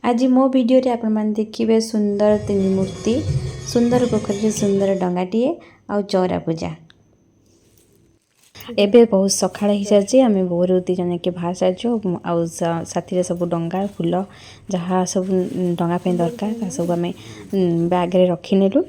आज मो वीडियो रे आपण मान देखिबे सुंदर तीन मूर्ति सुंदर पोखरी सुंदर डंगाटीए आ चौरा पूजा। एबे बहुत सकाळ ही सारी आम बोर दी जन के बाहर साजु आउ साथी सब डंगा फूल जहाँ सब डंगा पे दरकार सब आम बैग रे रखी नेलु।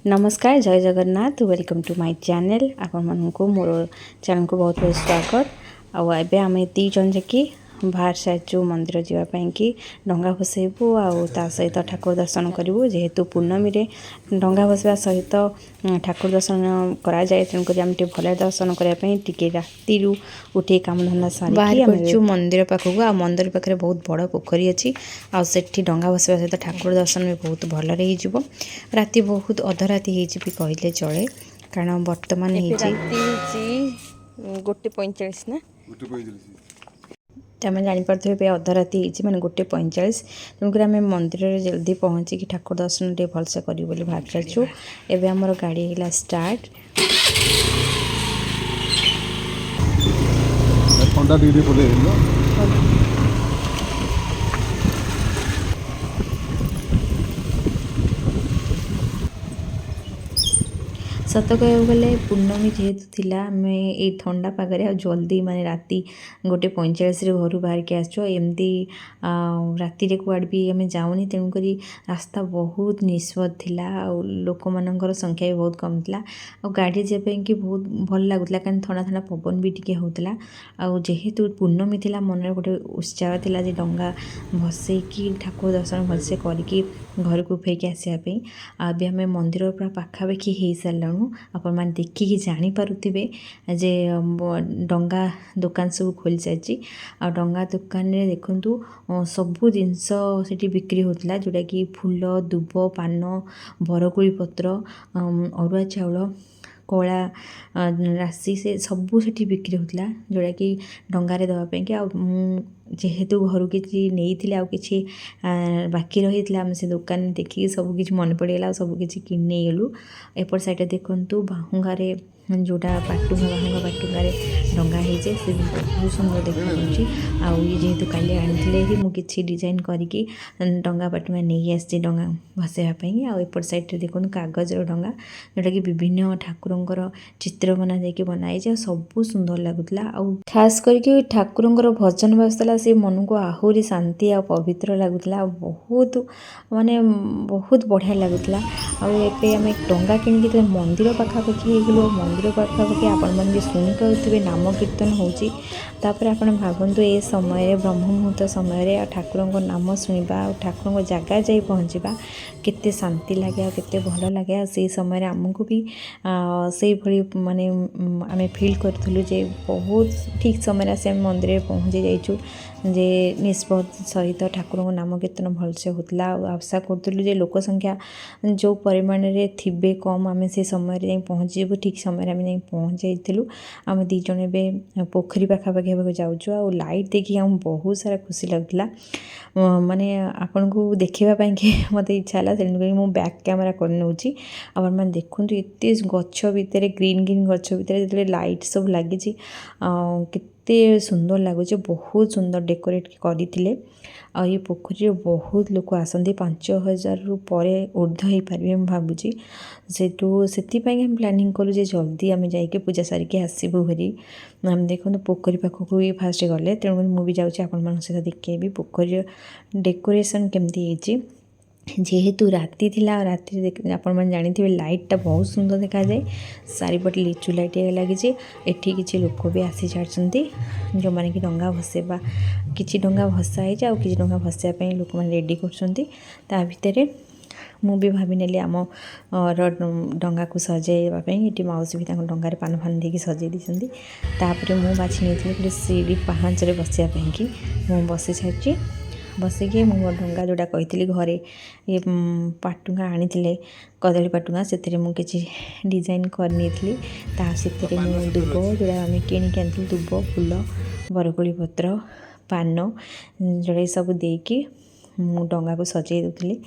नमस्कार, जय Jagannath, welcome to my channel. आपण मानकु मोर चैनल को बहुत बहुत स्वागत। आउ एबे आम दी जन जाकि बाहर साजु मंदिर जावाई कि डंगा भसैबू आ सहित ठाकुर दर्शन करूँ। जेहेतु पूर्णमी रे डंगा भसवा सहित ठाकुर दर्शन करा जाए, तेणुक आम भल दर्शन करने राति उठे काम धंदा सारी मंदिर पाखक। आ मंदिर पाखे बहुत बड़ पोखरी अच्छी आठी डंगा भसवा सहित ठाकुर दर्शन भी बहुत भल राति बहुत अधराति भी कहले चले, कारण बर्तमान 1:45 ना आम जापे अधराति माने 1:45। तेणुक आम मंदिर में जल्दी पहुँचिकी ठाकुर दर्शन टे भलसे करूँ बोली भाविचु। एबे आमर गाड़ी है स्टार्ट। सत कह गले पूर्णमी जेहेतु थिला आम ये ठंडा पागरे आ जल्दी माने राति 1:45 घर बाहर के आसो एमती राति कुआड़ भी आम जाऊनी। तेणुक रास्ता बहुत निस्पत थिला आ लोक मानकर संख्या भी बहुत कम थिला आ गाड़ी जापाई कि बहुत भल लगुला, कारण ठंडा ठंडा पवन भी टिके होतला। आ जेहेतु पूर्णमी थिला मन में गोटे उत्साह थिला जे डंगा भसैकी ठाकुर दर्शन भलसे करके घर को फेंकी आसापी। अभी आम मंदिर पूरा पाखापाखि हो सारू। आपण मैंने देखिकी जानीपे जे डंगा दुकान सब खोल सारी आ डंगा दुकान में देखु सबू जिनस से बिक्री होता, जोटा कि फूल, दुब, पान, बरकोली पत्र, अरुआ चाउल, कला राशि से सबू से बिक्री होता, जोटा कि डंगारे दवापाई कि जेहेतु घर किसी नहीं आ कि बाकी रही आम से दुकान देखिए सबकि मन पड़गला सबकि किने गलु। एपट साइड देखु बाहुंगारे जोटा पाटुंगा बाहुंगा पाटुंगारे डंगा होचे से बहुत सुंदर देखा आउ ये जेहेतु काली आनी मुझे डिजाइन करके डंगा पाटुंगा नहीं आसी डंगा भसैवाई। आउट साइड देखो कागजर डंगा जोटा कि विभिन्न ठाकुरंकर चित्र बना जाकि बनाई सबू सुंदर लगुला। खास करके ठाकुरंकर भजन बाजुला से मन को आहरी शांति आ पवित्र लगुला, बहुत माने बहुत बढ़िया लगुला। आम डंगा कि मंदिर पाखापाखि हो मंदिर पाखापाखि आपण मैंने शुणी पारे नाम कीर्तन होपर आपण भावतु ए समय ब्रह्म मुहूर्त समय ठाकुर नाम शुणा ठाकुर जगह जा पहुँचा केते शांति लगे केते भल लगे। से समय आमको भी से भली माने आम फिल करूँ जे बहुत ठीक समय से मंदिर में पहुँची जाइचु जे निष्पत सहित ठाकुर नाम कीर्तन भलसे होता। आशा करूँ जे लोक संख्या जो परिमाण में थे कम आम से समय पहुँचू ठीक समय आम पहुँच जाइलु। आम दी जन ए पोखरी पाखापाखि जाऊँ आ लाइट देखिए आम बहुत सारा खुशी लगला। माने आपन को देखापी कि मत इच्छा है तेणुक मु बैक कैमेरा कर नौची। आप मैंने देखु एत गछ भितर ग्रीन ग्रीन गछ भितर जो लाइट सब लगी केते सुंदर लगुच, बहुत सुंदर डेकोरेट करते। आ ये पोखरी बहुत लोक आसती 5000 रु परे ऊर्ध्व हो पारे भावुची सेठू से हम प्लानिंग कलु जे जल्दी आम जाइए पूजा सारिके आसबू भरी। आम देखो पोखरी पाखक भी फास्ट गले, तेणुक मुझे जाऊँगी आपण सहित देखी पोखरी डेकोरेशन केमती जेहेतु राति थिला राति आपण मैंने जानी लाइटा बहुत सुंदर देखा जाए। चारिपटे लिचु लाइट लगी एठी किसी लोक भी आसी सारी जो मैंने कि डंगा भसैबा किसी डंगा भसा हो कि डंगा भसैया लोक मैंने रेडी कर भितर मु भी भाभी नेली आम डंगा को सजाइवाई। ये माउसी भी डंगार पान फान देकी सजाई दी तापर मु बाछी नहीं गोटे सीढ़ी पाहाचरे बसापी कि मु बसी सारी बसिकी मो डंगा जोड़ा कही घरे ये पाटुंगा आनी कदली पाटुंगा से किसी डिजाइन करनी से दुब जोड़ा आम किणिक आनी दुब फूल बरकोली पत्र पान जोड़ा सब देकी डंगा को सजाई दूली।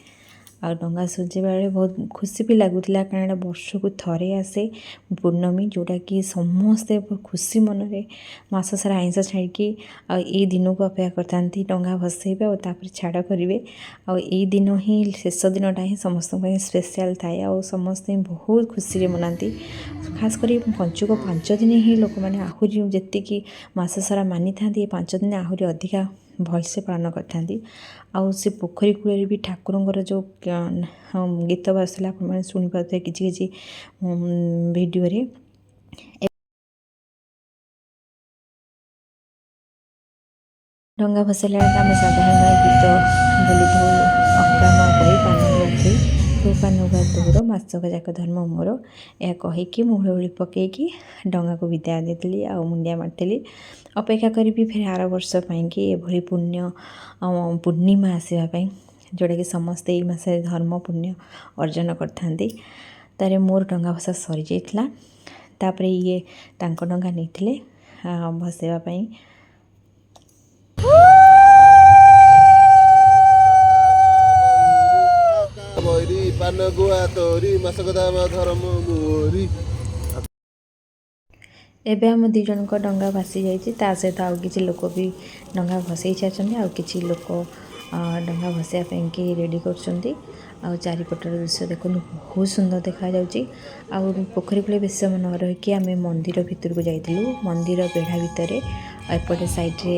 आ डंगा सजेबा बेले बहुत खुशी भी लगुला कारण वर्ष को थरे आसे पूर्णमी जोटा कि समस्ते खुशी मन में मास सारा आइंस छाड़ी आई दिन को अपेक्षा करता डंगा भसेबे और तापर छाड़ करेंगे आई दिन ही शेष दिनटा ही समस्त स्पेशल थाए आ समस्ते बहुत खुशी मनाती खास कर पंचुक 5 दिन ही लोक मैंने आहरी जी मस सारा मानी था 5 दिन आहरी अधिका भलसे पालन करते आउ से पोखरी कूल भी ठाकुर जो गीत बाजुला आप शुणी पारे कि भिडियो डंगा भसैला आम साधारण गीत बोली अक्का कही पान थी तू पानुगा तोर मासक जाक धर्म मोर यह कहीकि मुहुड़ी पकईकि डंगा को विदाय देती आ मुंडिया मारती अपेक्षा करी फिर आर वर्ष कि एभली पुण्य पूर्णिमा आसवाई जोटा कि समस्ते ये मास धर्म पुण्य अर्जन करते तारे मोर डंगा भसा सरी जाइए तापर ये तांको डंगा नहीं भसैवाई एबे हम दी जन को डंगा भासी जाइए सहित आउ कि लोक भी डंगा भसई सारी आउ कि लोक डंगा भसैया कि रेडी कर चारिपटर दृश्य देखो बहुत सुंदर देखा पोखरी कूले बेस समय न रहीकि आम मंदिर भितर को जाइलु मंदिर बेढ़ा भितर एपटे साइड्रे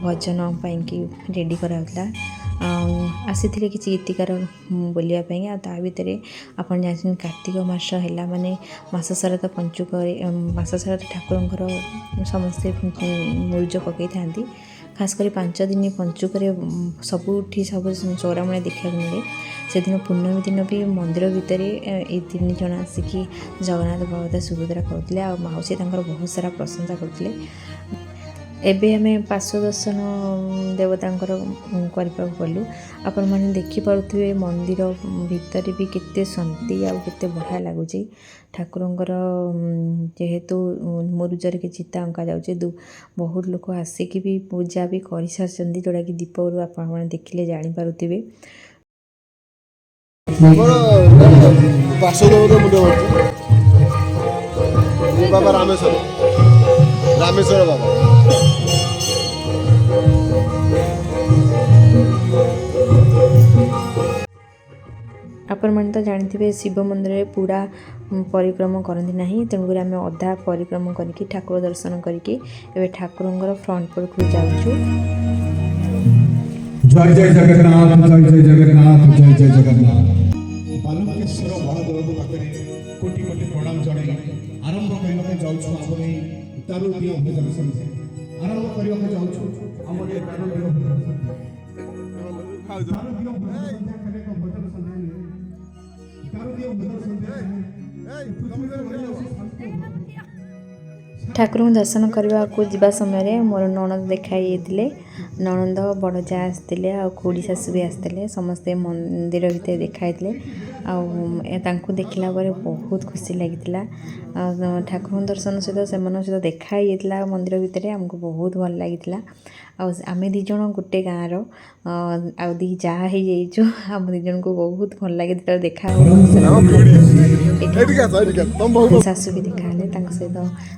भजन पाई रेडी कराला आसी कि गीतिकार बोलियापाई आ भितर आप जानते कार्तिक मास है माने मास सारा तो पंचुक मास सारा तो ठाकुर समस्ते मुरुज पकई था खास कर 5 दिन पंचुक सबुठी सब चौरामूला देखा मिले से दिन पूर्णमी दिन भी मंदिर भितर ये 3 जन आसिकी जगन्नाथ बलभद्र सुभद्रा करते आ माउसी बहुत सारा प्रशंसा करते एबे हमें पार्श्व दर्शन देवता गलु आपण मैंने देखिपे मंदिर भितर भी केते शांति आ केते बढ़िया लगुच ठाकुरंकर जेहेतु मुरुजर के चिता अंका जाऊँचे बहुत लोग आसिकी भी पूजा भी कर सारी जोटा कि दीपरू आपण देखिले जानीपे बाबा रामेश्वर बाबा आपण मैंने तो जानते शिव मंदिर पूरा परिक्रमा करती ना तेणुक आम अधा परिक्रमा करके ठाकुर दर्शन करके ठाकुर फ्रंट पर को जाऊँ जय जय जगन्नाथ जय जय जगन्नाथ जय जय जगन्नाथ बालुकेश्वर महादेव पाखे कोटि कोटि प्रणाम जन आरंभ करने जाऊँ तारुदीय भजन संध्या आरंभ करने जाऊँ ठाकुर दर्शन करने को जीवा समय मोर ननद देखाई ननंद बड़ जा आसते आ खोड़ी शाशु भी आसते समस्ते मंदिर भितर देखाई देखला बहुत खुशी लगी ठाकुर दर्शन सहित से देखाई मंदिर भितर आमको बहुत भल लगी आम दीज गोटे गाँव री जा आम दीज को बहुत भल लगे देखा शाशु भी देखा सहित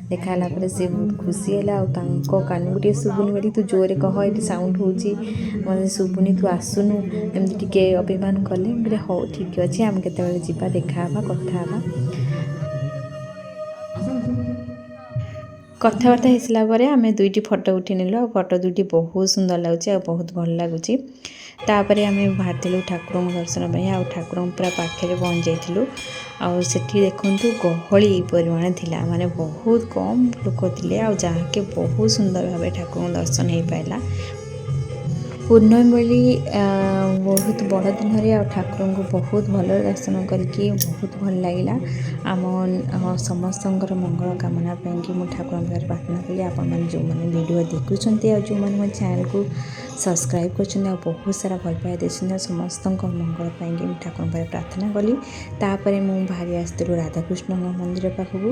देखाला सी बहुत खुशी है कान को शुभुनी बोली तू जोरे कह ये साउंड हो मतलब शुभुनी तू आसुनु एमती टे अभिमान कले हाँ ठीक अच्छे आम केतବେଳେ ଯିବା देखा कथा कथबार्ता हो सारापर आम दुईटी फटो उठी नेलु फटो दुईटी बहुत सुंदर लगुच बहुत भल लगुच तापर आम बाहर ठाकुर दर्शन आ ठाकुर पूरा पाखे पहुँच जाइलु आठी देखु गहली परिमाण थिला माने बहुत कम लोक थे आ जहाँके बहुत सुंदर भाव ठाकुर दर्शन हो पाला पूर्णमी बोली बहुत बड़ दिन ठाकुर को बहुत भल दर्शन करके बहुत भल लगे आम समस्त मंगल कामना कि मुझे ठाकुर प्रार्थना कली आपण जो मैंने वीडियो देखुं जो मैंने मो चैनल को सब्सक्राइब कर बहुत सारा भल पाए देखते समस्त मंगल पाई ठाकुर प्रार्थना कली तापर मुझे बाहरी आसलु राधाकृष्ण मंदिर पाखक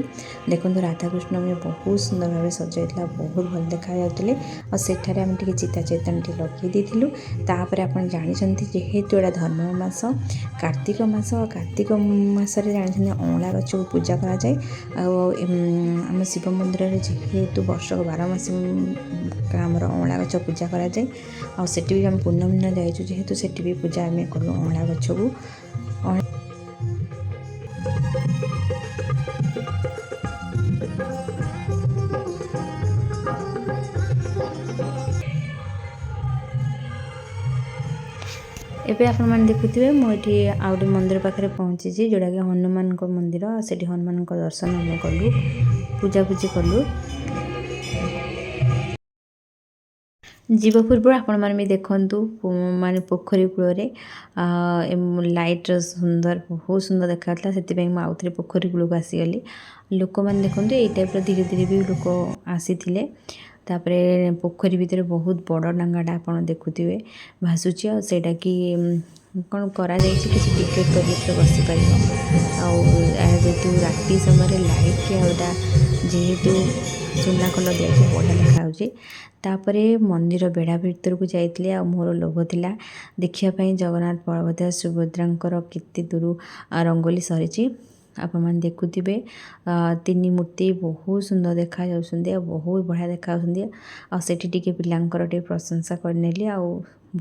देखो राधाकृष्ण में बहुत सुंदर भाव सजाई बहुत भल देखा जाते और सेठारे आम टे चिता चैतन्य लगे ଦେଇଥିଲୁ। ତାପରେ ଆପଣ ଜାଣିଛନ୍ତି ଯେହେତୁ ଏଇଟା ଧର୍ମ ମାସ କାର୍ତ୍ତିକ ମାସ, କାର୍ତ୍ତିକ ମାସରେ ଜାଣିଛନ୍ତି ଅଁଳା ଗଛକୁ ପୂଜା କରାଯାଏ। ଆଉ ଆମ ଶିବ ମନ୍ଦିରରେ ଯେହେତୁ ବର୍ଷକ 12 ମାସ ଆମର ଅଁଳା ଗଛ ପୂଜା କରାଯାଏ। ଆଉ ସେଠି ବି ଆମେ ପୂର୍ଣ୍ଣମୀ ଦିନ ଯାଇଛୁ ଯେହେତୁ ସେଠି ବି ପୂଜା ଆମେ କଲୁ ଅଁଳା ଗଛକୁ। ଏବେ ଆପଣମାନେ ଦେଖୁଥିବେ ମୁଁ ଏଠି ଆଉ ଗୋଟେ ମନ୍ଦିର ପାଖରେ ପହଞ୍ଚିଛି, ଯେଉଁଟାକି ହନୁମାନଙ୍କ ମନ୍ଦିର। ସେଠି ହନୁମାନଙ୍କ ଦର୍ଶନ ଆମେ କଲୁ, ପୂଜାପୂଜି କଲୁ। ଯିବା ପୂର୍ବରୁ ଆପଣମାନେ ବି ଦେଖନ୍ତୁ ମାନେ ପୋଖରୀ କୂଳରେ ଲାଇଟ୍ର ବହୁତ ସୁନ୍ଦର ଦେଖାଯାଉଥିଲା। ସେଥିପାଇଁ ମୁଁ ଆଉଥରେ ପୋଖରୀ କୂଳକୁ ଆସିଗଲି। ଲୋକମାନେ ଦେଖନ୍ତୁ ଏଇ ଟାଇପ୍ର ଧୀରେ ଧୀରେ ବି ଲୋକ ଆସିଥିଲେ। ତାପରେ ପୋଖରୀ ଭିତରେ ବହୁତ ବଡ଼ ଡଙ୍ଗାଟା ଆପଣ ଦେଖୁଥିବେ ଭାସୁଛି। ଆଉ ସେଇଟା କି କ'ଣ କରାଯାଇଛି, କିଛି ଟିକେଟ୍ କରିକି ବସିପାରିବ। ଆଉ ଯେହେତୁ ରାତି ସମୟରେ ଲାଇଟ୍ ଆଉ ଏଇଟା ଯେହେତୁ ସୁନା କଲର୍ ଦିଆଯାଇଛି ବଢ଼ିଆ ଦେଖାଯାଉଛି। ତାପରେ ମନ୍ଦିର ବେଢ଼ା ଭିତରକୁ ଯାଇଥିଲି। ଆଉ ମୋର ଲୋଭ ଥିଲା ଦେଖିବା ପାଇଁ ଜଗନ୍ନାଥ, ବଳଭଦ୍ର, ସୁଭଦ୍ରାଙ୍କର କେତେ ଦୂର ରଙ୍ଗୋଲି ସରିଛି। ଆପଣମାନେ ଦେଖୁଥିବେ ତିନି ମୂର୍ତ୍ତି ବହୁତ ସୁନ୍ଦର ଦେଖାଯାଉଛନ୍ତି ଆଉ ବହୁତ ବଢ଼ିଆ ଦେଖାଯାଉଛନ୍ତି। ଆଉ ସେଠି ଟିକେ ପିଲାଙ୍କର ଟିକେ ପ୍ରଶଂସା କରିନେଲି। ଆଉ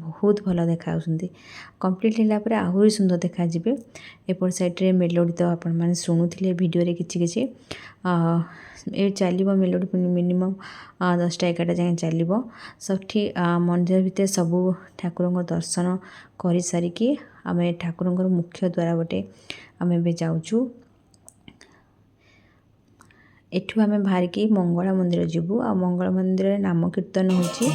ବହୁତ ଭଲ ଦେଖାଯାଉଛନ୍ତି। କମ୍ପ୍ଲିଟ୍ ହେଲା ପରେ ଆହୁରି ସୁନ୍ଦର ଦେଖାଯିବେ। ଏପଟ ସାଇଡ଼୍ରେ ମେଲୋଡ଼ି ତ ଆପଣମାନେ ଶୁଣୁଥିଲେ ଭିଡ଼ିଓରେ କିଛି କିଛି। ଏ ଚାଲିବ ମେଲୋଡ଼ି ମିନିମମ୍ 10ଟା 11ଟା ଯାଏଁ ଚାଲିବ। ସେଠି ମନ୍ଦିର ଭିତରେ ସବୁ ଠାକୁରଙ୍କ ଦର୍ଶନ କରିସାରିକି ଆମେ ଠାକୁରଙ୍କର ମୁଖ୍ୟ ଦ୍ୱାର ଗୋଟେ ଆମେ ଏବେ ଯାଉଛୁ। ଏଠୁ ଆମେ ବାହାରିକି ମଙ୍ଗଳା ମନ୍ଦିର ଯିବୁ। ଆଉ ମଙ୍ଗଳା ମନ୍ଦିରରେ ନାମ କୀର୍ତ୍ତନ ହେଉଛି।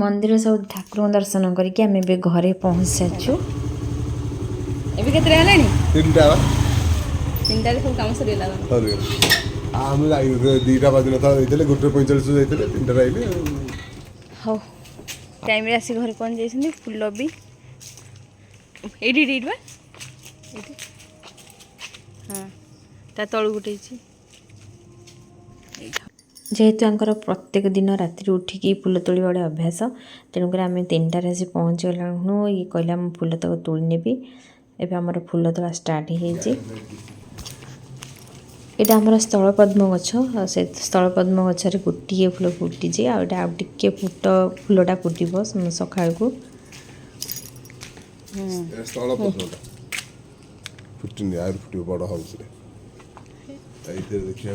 ମନ୍ଦିର ସବୁ ଠାକୁରଙ୍କ ଦର୍ଶନ କରିକି ଆମେ ଏବେ ଘରେ ପହଞ୍ଚି ସାରିଛୁ। ଏବେ କେତେଟା ହେଲାଣି? 3ଟାରେ ସବୁ କାମ ସରିଗଲା। ଆମେ 2ଟା ବାଜିନଥିଲା ଯାଇଥିଲେ, 1:45 ଯାଇଥିଲେ, 3ଟାରେ ଆଇଲେ। ହଉ ଟାଇମ୍ରେ ଆସି ଘରେ ପହଞ୍ଚି ଯାଇଛନ୍ତି। ଫୁଲ ବି ଏଇଠି ବା ଏଇଠି, ହଁ ତା ତଳୁ ଗୋଟେ ହେଇଛି। ଯେହେତୁ ଆଙ୍କର ପ୍ରତ୍ୟେକ ଦିନ ରାତିରେ ଉଠିକି ଫୁଲ ତୋଳିବା ଗୋଟେ ଅଭ୍ୟାସ, ତେଣୁକରି ଆମେ 3ଟାରେ ଆସି ପହଞ୍ଚିଗଲାଣୁ। ଇଏ କହିଲେ ମୁଁ ଫୁଲ ତକ ତୋଳି ନେବି। ଏବେ ଆମର ଫୁଲ ତୋଳା ଷ୍ଟାର୍ଟ ହେଇଯାଇଛି। ଏଇଟା ଆମର ସ୍ଥଳପଦ୍ମ ଗଛ। ଆଉ ସେ ସ୍ଥଳପଦ୍ମ ଗଛରେ ଗୋଟିଏ ଫୁଲ ଫୁଟିଛି। ଆଉ ଏଇଟା ଆଉ ଟିକେ ଫୁଲଟା ଫୁଟିବ ସକାଳକୁ। ସ୍ଥଳପଦ୍ମଟା ଫୁଟିନି, ଆହୁରି ଫୁଟିବ ବଡ଼ ହେଉଛି। ଏଇଥିରେ ଦେଖିବା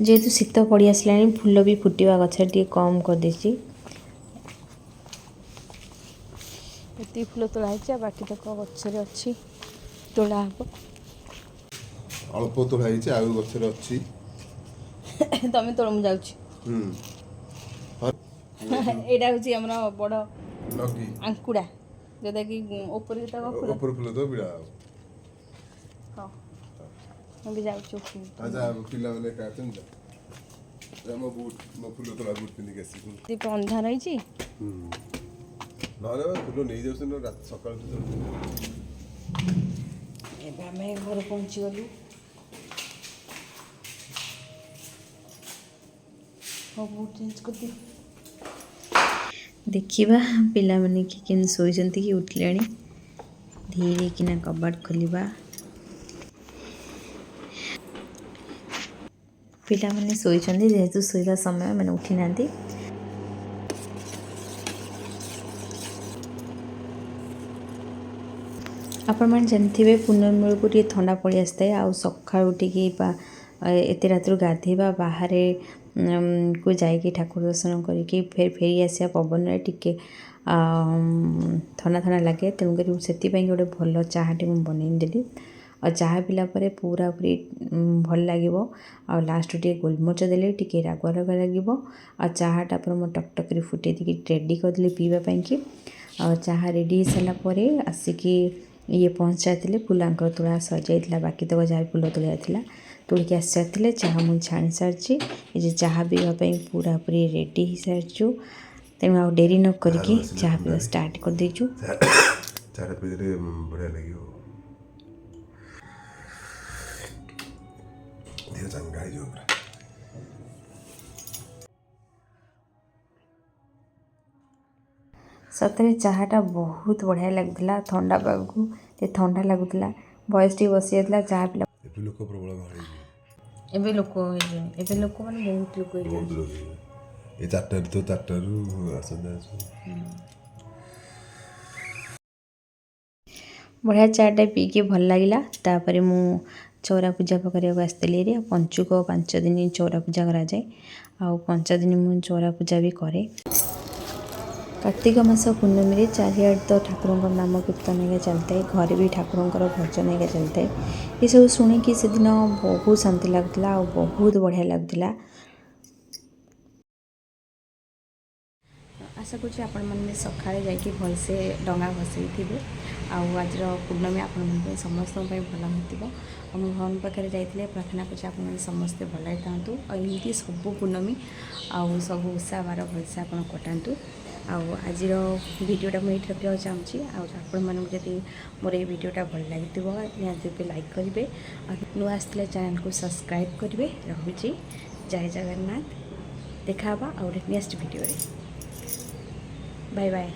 ଯେହେତୁ ଶୀତ ପଡ଼ି ଆସିଲାଣି ଫୁଲ ବି ଫୁଟିବା ଗଛରେ ଟିକେ କମ୍ କରିଦେଇଛି। ଏତିକି ଫୁଲ ତୋଳା ହେଇଛି, ଆଉ ବାକି ତକ ଗଛରେ ଅଛି, ତୋଳା ହବ। ଅଳ୍ପ ତୋଳା ହେଇଛି, ଆଉ ଗଛରେ ଅଛି। ତମେ ତୋଳ, ମୁଁ ଯାଉଛି। ଏଇଟା ହେଉଛି ଆମର ବଡ଼ ଆଙ୍କୁଡ଼ା, ଯେଉଁଟାକି ଉପରେ ଫୁଲ ତ ବିଡ଼ା ହବ। ହଁ ମୁଁ ବି ଯାଉଛି। ପିଲାମାନେ କାଟନ୍ତି ମୋ ଫୁଲ ତୋଳା ବୁଟ୍ ପିନ୍ଧିକି ଆସିବୁ। ଦୀପ ଅନ୍ଧାର ହେଇଛି। ନହେଲେ ଫୁଲ ନେଇଯାଉଛନ୍ତି ରାତି ସକାଳୁ। ଏବେ ଆମେ ଘରେ ପହଞ୍ଚିଗଲୁ। ଦେଖିବା ପିଲାମାନେ କେମିତି ଶୋଇଛନ୍ତି କି ଉଠିଲେଣି। ଧୀରେ କିନା କବାଟ ଖୋଲିବା। ପିଲାମାନେ ଶୋଇଛନ୍ତି, ଯେହେତୁ ଶୋଇବା ସମୟ ମାନେ ଉଠି ନାହାନ୍ତି। ଆପଣମାନେ ଜାଣିଥିବେ ପୂର୍ଣ୍ଣମୀ ବେଳକୁ ଟିକେ ଥଣ୍ଡା ପଳେଇ ଆସିଥାଏ। ଆଉ ସକାଳୁ ଉଠିକି ଏତେ ରାତିରୁ ଗାଧୋଇବା, ବାହାରେ କୁ ଯାଇକି ଠାକୁର ଦର୍ଶନ କରିକି ଫେରି ଆସିବା ପବନରେ ଟିକେ ଥଣ୍ଡା ଥଣ୍ଡା ଲାଗେ। ତେଣୁକରି ସେଥିପାଇଁ ଗୋଟେ ଭଲ ଚାହାଟେ ମୁଁ ବନେଇ ଦେଲି। और चाहा पीला पर पूरा पूरी भल लगे आ लास्ट टे गोलमरिच देले टिके रागुआ रागुआ लगे आ चाहाटा पर मैं टकटक फुटे रेडी करदेली पीवाई कि आ चाहा रेडी हो सारापर आसिकी ये पहुँच जाते फुलांकर तुला सजाइला बाकी तक जहाँ फुल तुला तुलिक आसी सारी चाहा मुझे छाणी सारी ये चाहा पीवाई पूरा पूरी रेडी हो सारी तेणु आ डेरी न करके चाहा पीवा स्टार्ट कर देचु चारा पीले बढ़िया लगे देह चंगा हो पूरा सतरे चाहाटा बहुत बढ़िया लगुला ठंडा पागू ठंडा लगुला बयस टी बसी जाता चाहा पीला ଏବେ ଲୋକ ପ୍ରବଳ ଗହଳି ଏବେ ଲୋକମାନେ ବହୁତ ଲୋକ ବହୁତ ଲୋକ ଏ 4ଟାରୁ ତ 4ଟାରୁ ଆସନ୍ତି बढ़िया चाटा पीके भल लगे तापर मु चौरा पूजा करने आसती पंचुक 5 दिन चौरा पूजा कराए आ 5 दिन मु चौरा पूजा भी करे कार्तिक मास पूर्णमी चारिआड तो ठाकुर नाम कीर्तन है चलता है घरे भी ठाकुर भजन है चलता है ये सब शुणिकी से दिन बहुत शांति लगुला और बहुत बढ़िया लगुला आशा करूँ आपण मैंने सकाଳେ जाकि भलसे डंगा भसई थे आज पूर्णमी आपण समस्त भल हो भगवान पाखे जाइए प्रार्थना कर समस्ते भल था एमती सब पूर्णमी आउ सब ओषा बार भलसे आप कटातु आज भिडियोटा मुझे रखा चाहूँगी आपड़ी मोर ये भिडियोटा भल लगी निहत लाइक करेंगे नुआ आसला चैनल को सब्सक्राइब करेंगे रखुची जय जगन्नाथ देखा नेक्स्ट भिडियो बाय बाय।